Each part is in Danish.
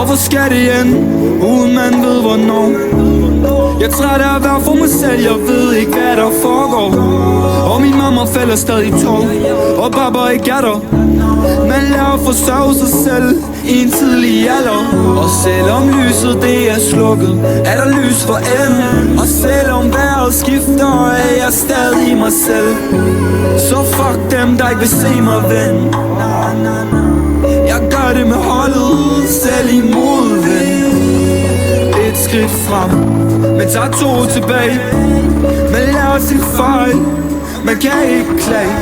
Hvorfor skal det ende, uden man ved hvornår? Jeg er træt af at være for mig selv, jeg ved ikke hvad der foregår. Og min mamma falder stadig tår, og baba ikke er der. Man lærer at forsørge sig selv i en tidlig alder. Og selvom lyset det er slukket, er der lys for enden. Og selvom vejret skifter, er jeg stadig mig selv. Så fuck dem der ikke vil se mig ven. Jeg gør det med holdet, selv i modvind. Et skridt frem, men tager to tilbage. Man lærer sin fejl, man kan ikke klage.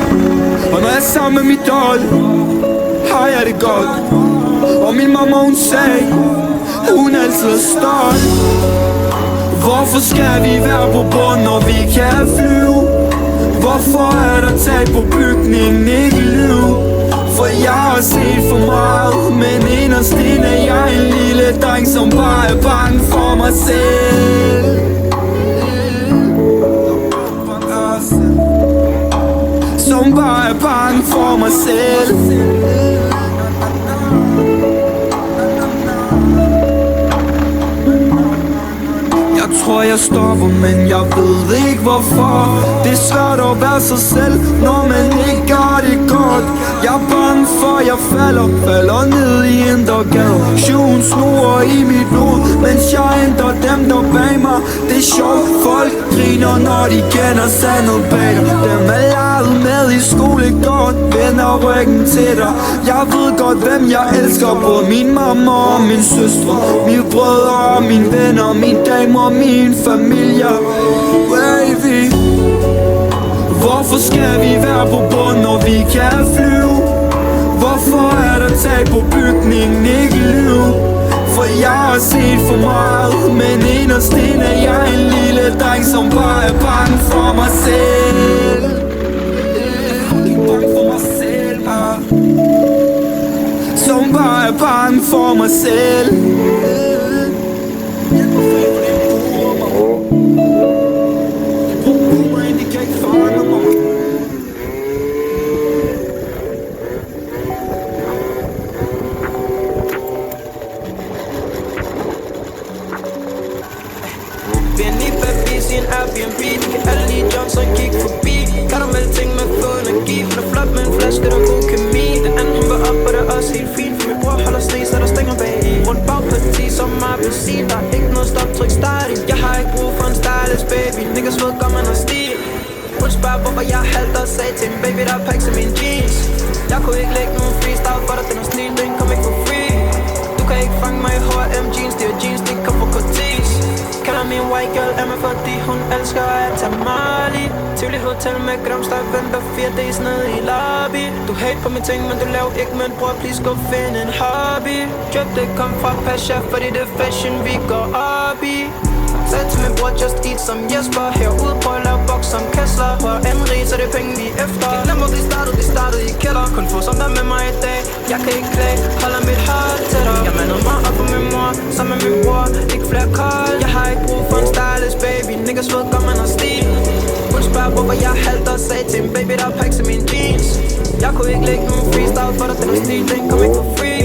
Og når jeg er sammen med mit hold, har jeg det godt. Og min mamma hun sagde, hun altid er stolt. Hvorfor skal vi være på bund, når vi kan flyve? Hvorfor er der tag på bygningen, ikke liv? For jeg har set for meget, men inderst inde er jeg en lille dreng, som bare er bange for mig selv. Som bare er bange for mig selv. Jeg tror jeg stopper, men jeg ved ikke hvorfor. Det er svært at være sig selv, når man ikke gør det godt. Jeg er bange for jeg falder ned i Indergade. Sjugen snor i mit blod, mens jeg ændrer dem der bag mig. Det er sjovt, folk griner når de kender sandet bag dig. Dem er leget med i skole godt, vender ryggen til dig. Jeg ved godt hvem jeg elsker, både min mamma og min søstre, mine brødre og mine venner, mine damer og min familie. Baby, hvorfor skal vi være på bund, når vi kan flyve? Hvorfor er der tag på bygningen, ikke liv? For jeg har set for meget, men inderst inde er jeg en lille dreng, som bare er bange for mig selv. Bange for mig selv, som bare er bange for mig selv. Airbnb, de kan alle lide Johnson, kig forbi. Karamel ting med få energi. Hun er flot med en flaske, der er god kemi. Den anden hun var op, og det er også helt fint. For min bror holder sne, så der stænger bag i. Rundt bagparti som appelsin. Der er ikke noget stop, tryk start i. Jeg har ikke brug for en stylist, baby. Niggas ved godt, man har stil. Hun spørger, hvorfor jeg halter og sagde til en baby, der er packs i mine jeans. Jeg kunne ikke lægge nogen freestyle for dig, den er snil, den kom ikke for free. Du kan ikke fange mig i H&M jeans, det er jeans, det kom for Cortez. Kalder min white girl Emma, fordi hun elsker at tage Mali. Tivoli hotel med grams, der venter 4 days nede i lobby. Du hate på mine ting, men du laver ikke, men bror, please gå finde en hobby. Drip, det kom fra Pasha, fordi det er fashion, vi går op i. Sagde til min bror, just eat som Jesper. Herude på at lave boks som Kessler. På Henry, så det er penge vi efter. De glemmer, de startede i kælder. Kun få som der med mig i dag. Jeg kan ikke klage, holder mit heart tættere. Jeg mandede mig op på min mor, sammen med min bror. Ikke flere call, jeg har ikke brug for en stylist, baby. Niggas ved godt, man har stil. Hun spørger, hvorfor jeg halter og sagde til en baby, der er packs i mine jeans. Jeg kunne ikke lægge nogen freestyle for dig, den er stil, den kom ikke for free.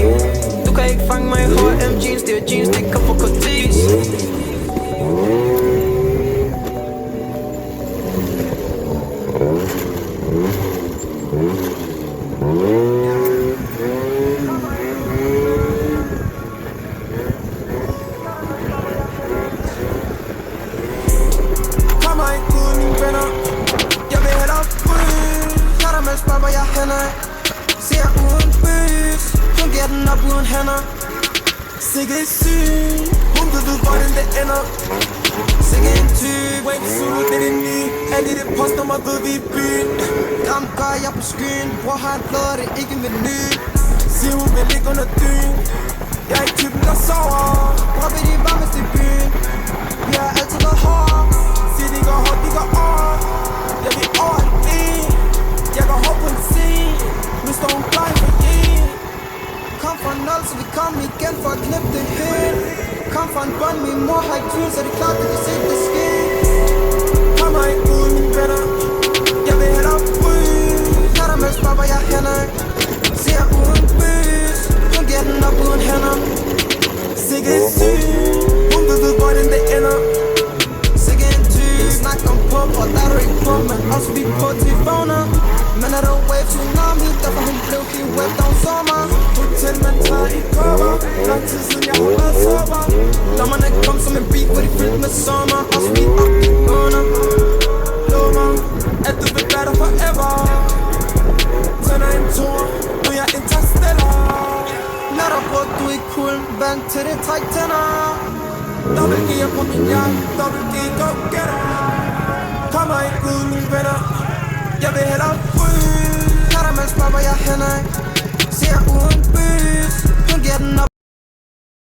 Du kan ikke fange mig i H&M jeans, det er jeans, det kom for Cortez. Sikke syg, hun ved hvordan det ender. Sikke en typ, Wake Zulu, det er det nye. Alle i det postnummer ved vi i byen. Gram gør jeg på skyen, bror har en plade, det er ikke en menu. Siger hun vil ligge under dyn. Jeg er ikke typen der sover, bror vil de varmest i byen. Vi har altid været hårde, siger de går hårdt, de går over. Jeg vil over det en, jeg går hårdt på en scene. Nu står hun blind for en. Kom fra 0, så vi kom igen for at knippe det hele. Kom fra en bund, min mor har ikke tvivl, så det er klart, at vi set det ske. Kommer ikke ud, mine venner. Jeg vil hellere ryge. Når der mest bare, jeg hænder. Ser uden bys. Hun giver den op uden hænder. det sommer, og så vi op i under. Lov mig, at du vil være der forever. Tænder en tor, nu er jeg interstellar. Når der bruger du ikke kuglen, vand til det træk tænder. Dobbelt G'er på min jakke, dobbelt G, go get it. Kommer ikke ud, mine venner, jeg vil hellere ryge. Når der man spørger, hvor jeg hænder, ser uden bys.